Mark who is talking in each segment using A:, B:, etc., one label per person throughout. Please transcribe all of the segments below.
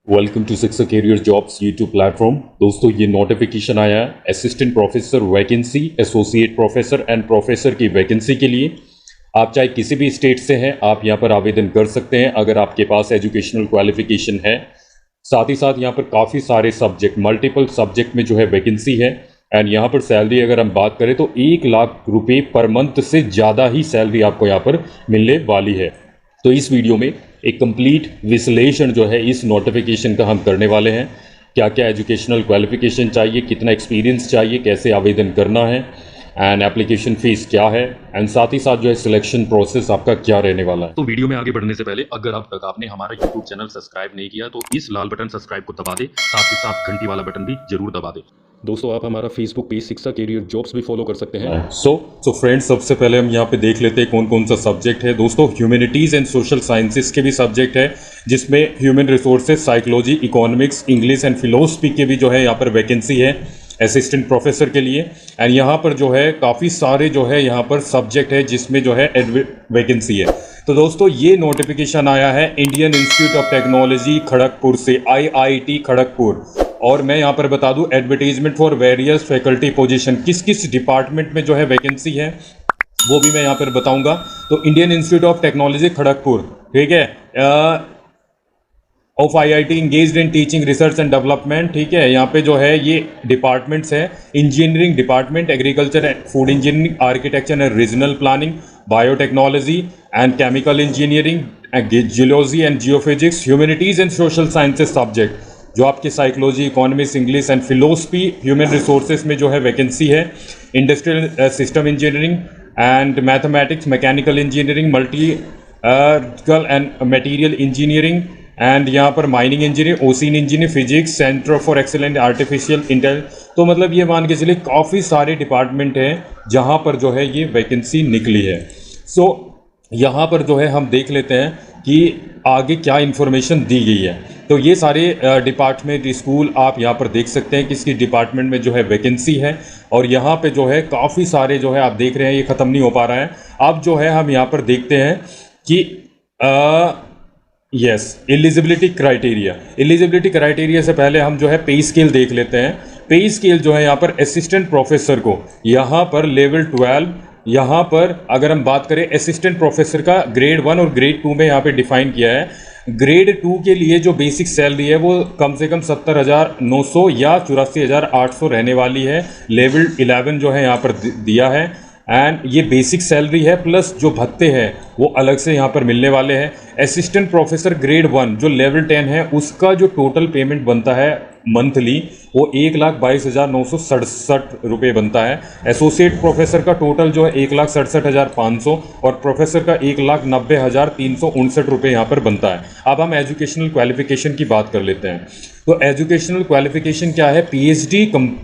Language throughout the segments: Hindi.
A: वेलकम टू शिक्षा कैरियर जॉब्स यूट्यूब प्लेटफॉर्म। दोस्तों ये नोटिफिकेशन आया है assistant professor vacancy, associate professor and professor की वैकेंसी के लिए। आप चाहे किसी भी स्टेट से हैं, आप यहाँ पर आवेदन कर सकते हैं अगर आपके पास एजुकेशनल क्वालिफिकेशन है। साथ ही साथ यहाँ पर काफ़ी सारे सब्जेक्ट, मल्टीपल सब्जेक्ट में जो है वैकेंसी है। एंड यहाँ पर सैलरी अगर हम बात करें तो 1 लाख रुपये पर मंथ से ज़्यादा ही सैलरी आपको यहाँ पर मिलने वाली है। तो इस वीडियो में एक कंप्लीट विश्लेषण जो है इस नोटिफिकेशन का हम करने वाले हैं। क्या क्या एजुकेशनल क्वालिफिकेशन चाहिए, कितना एक्सपीरियंस चाहिए, कैसे आवेदन करना है, एंड एप्लीकेशन फीस क्या है, एंड साथ ही साथ जो है सिलेक्शन प्रोसेस आपका क्या रहने वाला है। तो वीडियो में आगे बढ़ने से पहले अगर अब तक आपने हमारा यूट्यूब चैनल सब्सक्राइब नहीं किया तो इस लाल बटन सब्सक्राइब को दबा दे, साथ ही साथ घंटी वाला बटन भी जरूर दबा दे। दोस्तों आप हमारा फेसबुक पेज शिक्षा कैरियर जॉब्स भी फॉलो कर सकते हैं। सो फ्रेंड्स, सबसे पहले हम यहाँ पे देख लेते हैं कौन कौन सा सब्जेक्ट है। दोस्तों ह्यूमैनिटीज एंड सोशल साइंसेस के भी सब्जेक्ट है, जिसमें human resources, psychology, economics, English and philosophy के भी जो है यहाँ पर वैकेंसी है असिस्टेंट प्रोफेसर के लिए। एंड यहाँ पर जो है काफ़ी सारे जो है यहाँ पर सब्जेक्ट है जिसमें जो है वैकेंसी है। तो दोस्तों ये नोटिफिकेशन आया है Indian institute of technology Kharagpur से, IIT खड़गपुर। और मैं यहाँ पर बता दूं advertisement for various faculty position, किस किस डिपार्टमेंट में जो है वैकेंसी है वो भी मैं यहाँ पर बताऊंगा। तो Indian institute of technology Kharagpur, ठीक है, of IIT engaged in teaching research and development, ठीक है। यहाँ पे जो है ये डिपार्टमेंट्स है engineering department, agriculture and food engineering, architecture and regional planning, biotechnology and chemical engineering, geology and geophysics, humanities and social sciences subject जो आपके psychology, economics, English and philosophy, human resources में जो है वैकेंसी है। Industrial system engineering and mathematics, mechanical engineering, मल्टीकल एंड मटेरियल इंजीनियरिंग, एंड यहाँ पर mining engineering, ocean engineering, physics, centre for excellent artificial intelligence. तो मतलब ये मान के चलिए काफ़ी सारे डिपार्टमेंट हैं जहाँ पर जो है ये वैकेंसी निकली है। सो यहाँ पर जो है हम देख लेते हैं कि आगे क्या इन्फॉर्मेशन दी गई है। तो ये सारे डिपार्टमेंट, स्कूल आप यहाँ पर देख सकते हैं किसकी डिपार्टमेंट में जो है वैकेंसी है। और यहाँ पे जो है काफ़ी सारे जो है आप देख रहे हैं, ये ख़त्म नहीं हो पा रहा है। अब जो है हम यहाँ पर देखते हैं कि yes eligibility criteria. Eligibility criteria से पहले हम जो है पे स्केल देख लेते हैं। पे स्केल जो है यहाँ पर असिस्टेंट प्रोफेसर को यहाँ पर लेवल 12, यहाँ पर अगर हम बात करें असिस्टेंट प्रोफेसर का ग्रेड 1 और ग्रेड 2 में यहाँ पे डिफाइन किया है। ग्रेड 2 के लिए जो बेसिक सैलरी है वो कम से कम 70,900 या 84,800 रहने वाली है। लेवल 11 जो है यहाँ पर दिया है, एंड ये बेसिक सैलरी है, प्लस जो भत्ते हैं वो अलग से यहाँ पर मिलने वाले हैं। असिस्टेंट प्रोफेसर ग्रेड 1 जो लेवल 10 है उसका जो टोटल पेमेंट बनता है मंथली वो 1,22,967 रुपये बनता है। एसोसिएट प्रोफेसर का टोटल जो है 1,67,500 और प्रोफेसर का 1,90,359 रुपये यहाँ पर बनता है। अब हम एजुकेशनल क्वालिफिकेशन की बात कर लेते हैं। तो एजुकेशनल क्वालिफिकेशन क्या है? PhD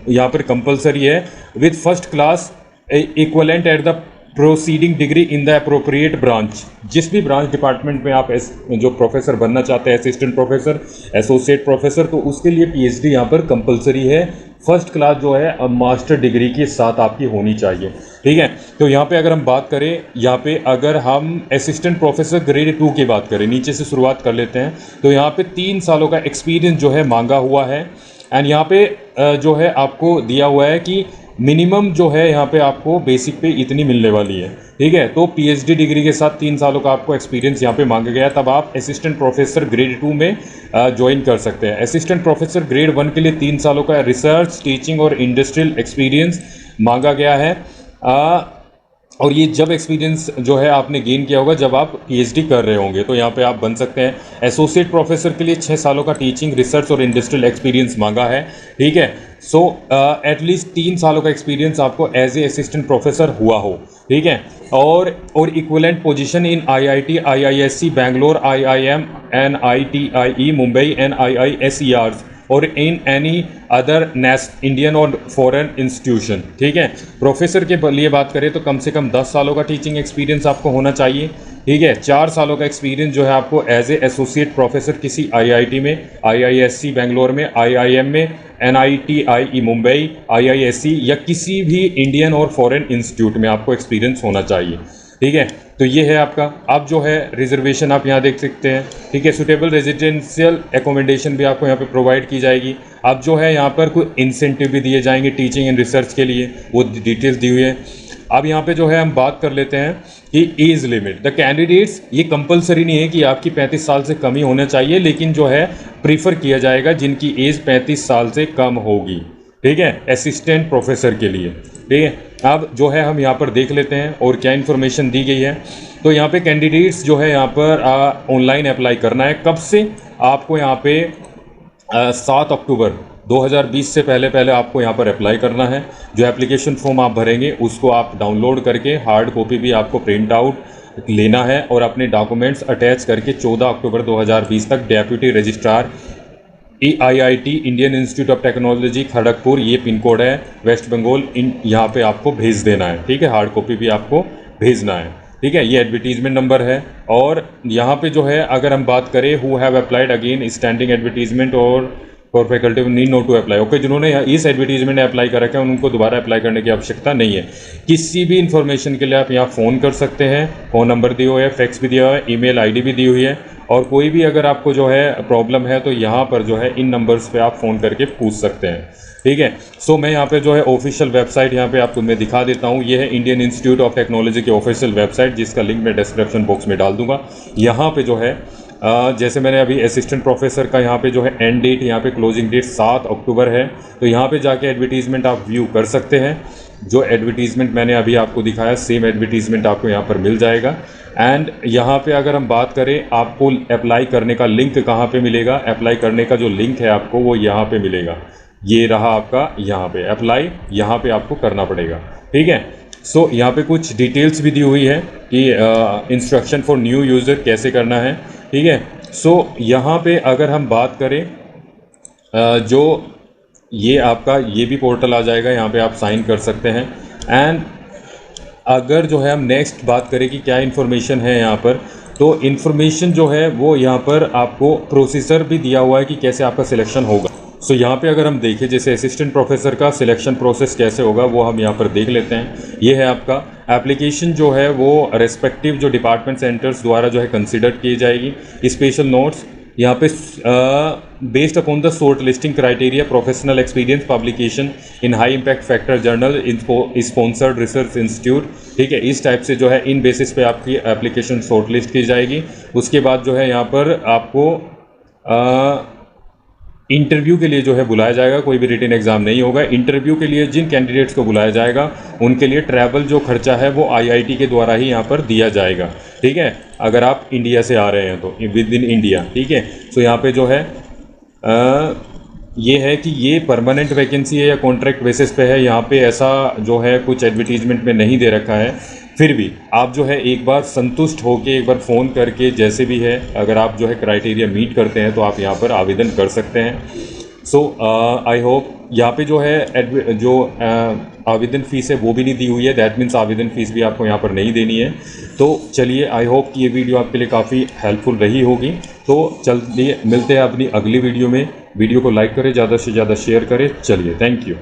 A: यहाँ पर कंपलसरी है with first class equivalent at the proceeding degree in the appropriate branch. जिस भी ब्रांच डिपार्टमेंट में आप जो प्रोफेसर बनना चाहते हैं, असिस्टेंट प्रोफेसर, एसोसिएट प्रोफेसर, तो उसके लिए PhD यहाँ पर कंपलसरी है। फर्स्ट क्लास जो है मास्टर डिग्री के साथ आपकी होनी चाहिए, ठीक है। तो यहाँ पे अगर हम बात करें, यहाँ पे अगर हम असिस्टेंट प्रोफेसर ग्रेड 2 की बात करें, नीचे से शुरुआत कर लेते हैं। तो यहाँ पे 3 सालों का एक्सपीरियंस जो है मांगा हुआ है। एंड यहाँ पे जो है आपको दिया हुआ है कि मिनिमम जो है यहाँ पे आपको बेसिक पे इतनी मिलने वाली है, ठीक है। तो PhD डिग्री के साथ 3 सालों का आपको एक्सपीरियंस यहाँ पे मांगा गया है, तब आप असिस्टेंट प्रोफेसर ग्रेड 2 में ज्वाइन कर सकते हैं। असिस्टेंट प्रोफेसर ग्रेड 1 के लिए 3 सालों का रिसर्च, टीचिंग और इंडस्ट्रियल एक्सपीरियंस मांगा गया है। और ये जब एक्सपीरियंस जो है आपने गेन किया होगा जब आप PhD कर रहे होंगे, तो यहाँ पे आप बन सकते हैं। एसोसिएट प्रोफेसर के लिए 6 सालों का टीचिंग, रिसर्च और इंडस्ट्रियल एक्सपीरियंस मांगा है, ठीक है। सो एटलीस्ट 3 सालों का एक्सपीरियंस आपको एज ए असिस्टेंट प्रोफेसर हुआ हो, ठीक है। और equivalent position in IIT, IISc Bangalore, IIM, NITIE Mumbai, NIISERs और इन एनी अदर इंडियन और फॉरेन इंस्टीट्यूशन, ठीक है। प्रोफेसर के लिए बात करें तो कम से कम 10 सालों का टीचिंग एक्सपीरियंस आपको होना चाहिए, ठीक है। 4 सालों का एक्सपीरियंस जो है आपको एज ए एसोसिएट प्रोफेसर किसी IIT में, IISc बैंगलोर में, IIM में, NITIE मुंबई, IISc या किसी भी इंडियन और फॉरेन इंस्टीट्यूट में आपको एक्सपीरियंस होना चाहिए, ठीक है। तो ये है आपका। अब जो है रिजर्वेशन आप यहाँ देख सकते हैं, ठीक है। सुटेबल रेजिडेंशियल एकोमोडेशन भी आपको यहाँ पे प्रोवाइड की जाएगी। अब जो है यहाँ पर कुछ इंसेंटिव भी दिए जाएंगे टीचिंग एंड रिसर्च के लिए, वो डिटेल्स दी हुई है। अब यहाँ पे जो है हम बात कर लेते हैं कि एज लिमिट। द कैंडिडेट्स, ये कंपलसरी नहीं है कि आपकी 35 साल से कम ही होना चाहिए, लेकिन जो है प्रीफर किया जाएगा जिनकी एज 35 साल से कम होगी, ठीक है, असिस्टेंट प्रोफेसर के लिए, ठीक है। अब जो है हम यहाँ पर देख लेते हैं और क्या इन्फॉर्मेशन दी गई है। तो यहाँ पे कैंडिडेट्स जो है यहाँ पर ऑनलाइन अप्लाई करना है। कब से? आपको यहाँ पे 7 अक्टूबर 2020 से पहले आपको यहाँ पर अप्लाई करना है। जो एप्लीकेशन फॉर्म आप भरेंगे उसको आप डाउनलोड करके हार्ड कॉपी भी आपको प्रिंट आउट लेना है और अपने डॉक्यूमेंट्स अटैच करके 14 अक्टूबर 2020 तक deputy registrar IIT Indian institute of technology Kharagpur, ये पिन कोड है वेस्ट बंगाल, यहाँ पे आपको भेज देना है, ठीक है। हार्ड कॉपी भी आपको भेजना है, ठीक है। ये एडवर्टीजमेंट नंबर है। और यहाँ पे जो है अगर हम बात करें who have applied again standing advertisement और for faculty need not to apply, okay, जिन्होंने इस एडवर्टीजमेंट में अप्लाई कर रखा है उनको दोबारा अप्लाई करने की आवश्यकता नहीं है। किसी भी इन्फॉर्मेशन के लिए आप यहाँ फ़ोन कर सकते हैं, फ़ोन नंबर दिया हुआ है, फैक्स भी दिया हुआ है, ईमेल आईडी भी दी हुई है। और कोई भी अगर आपको जो है प्रॉब्लम है तो यहाँ पर जो है इन नंबर्स पे आप फ़ोन करके पूछ सकते हैं, ठीक है। सो मैं यहाँ पे जो है ऑफिशियल वेबसाइट यहाँ पे आपको मैं दिखा देता हूँ। ये है इंडियन इंस्टीट्यूट ऑफ टेक्नोलॉजी की ऑफिशियल वेबसाइट, जिसका लिंक मैं डिस्क्रिप्शन बॉक्स में डाल दूंगा। यहाँ पे जो है जैसे मैंने अभी असिस्टेंट प्रोफेसर का यहाँ पे जो है एंड डेट, यहाँ पे क्लोजिंग डेट 7 अक्टूबर है। तो यहाँ पे जाके एडवर्टीजमेंट आप व्यू कर सकते हैं। जो एडवर्टीजमेंट मैंने अभी आपको दिखाया सेम एडवर्टीजमेंट आपको यहाँ पर मिल जाएगा। एंड यहाँ पे अगर हम बात करें आपको अप्लाई करने का लिंक कहाँ पे मिलेगा, अप्लाई करने का जो लिंक है आपको वो यहाँ पे मिलेगा। ये रहा आपका यहाँ पे अप्लाई, यहाँ पे आपको करना पड़ेगा, ठीक है। सो यहाँ पे कुछ डिटेल्स भी दी हुई है कि इंस्ट्रक्शन फॉर न्यू यूज़र कैसे करना है, ठीक है। सो यहाँ पे अगर हम बात करें जो ये आपका ये भी पोर्टल आ जाएगा, यहाँ पे आप साइन कर सकते हैं। एंड अगर जो है हम नेक्स्ट बात करें कि क्या इन्फॉर्मेशन है यहाँ पर, तो इन्फॉर्मेशन जो है वो यहाँ पर आपको प्रोसीजर भी दिया हुआ है कि कैसे आपका सिलेक्शन होगा। सो यहाँ पे अगर हम देखें जैसे असिस्टेंट प्रोफेसर का सिलेक्शन प्रोसेस कैसे होगा वो हम यहाँ पर देख लेते हैं। ये है आपका एप्लीकेशन जो है वो रेस्पेक्टिव जो डिपार्टमेंट सेंटर्स द्वारा जो है कंसिडर की जाएगी। स्पेशल नोट्स यहाँ पे based upon the short listing criteria professional experience publication in high impact factor journal sponsored research institute, ठीक है। इस टाइप से जो है इन बेसिस पे आपकी एप्लीकेशन शॉर्ट लिस्ट की जाएगी। उसके बाद जो है यहाँ पर आपको इंटरव्यू के लिए जो है बुलाया जाएगा, कोई भी रिटन एग्जाम नहीं होगा। इंटरव्यू के लिए जिन कैंडिडेट्स को बुलाया जाएगा उनके लिए ट्रैवल जो खर्चा है वो IIT के द्वारा ही यहाँ पर दिया जाएगा, ठीक है, अगर आप इंडिया से आ रहे हैं तो विद इन इंडिया, ठीक है। सो यहाँ पे जो है ये है कि ये परमानेंट वैकेंसी है या कॉन्ट्रैक्ट बेसिस पे है, यहाँ पे ऐसा जो है कुछ एडवर्टीजमेंट में नहीं दे रखा है। फिर भी आप जो है एक बार संतुष्ट होकर एक बार फ़ोन करके जैसे भी है अगर आप जो है क्राइटेरिया मीट करते हैं तो आप यहाँ पर आवेदन कर सकते हैं। सो आई होप यहाँ पे जो है जो आवेदन फ़ीस है वो भी नहीं दी हुई है, दैट मीन्स आवेदन फ़ीस भी आपको यहाँ पर नहीं देनी है। तो चलिए आई होप कि ये वीडियो आपके लिए काफ़ी हेल्पफुल रही होगी। तो चलिए मिलते हैं अपनी अगली वीडियो में। वीडियो को लाइक करें, ज़्यादा से ज़्यादा शेयर करें। चलिए, थैंक यू।